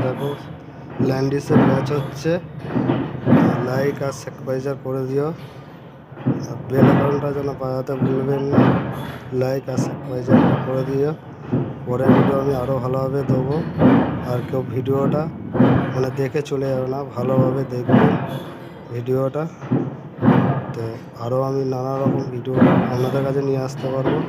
দেখো ল্যান্ডিসের ম্যাচ হচ্ছে। লাইক আর সাবস্ক্রাইব করে দিও, আর বেল আইকনটা যেন বাজাতে ভুলবেন না। লাইক আর সাবস্ক্রাইব করে দিও। পরের ভিডিও আমি আরও ভালোভাবে দেবো। আর কেউ ভিডিওটা মানে দেখে চলে যাবে না, ভালোভাবে দেখবেন ভিডিওটা। তো আরও আমি নানা রকম ভিডিও আপনাদের কাছে নিয়ে আসতে পারবো।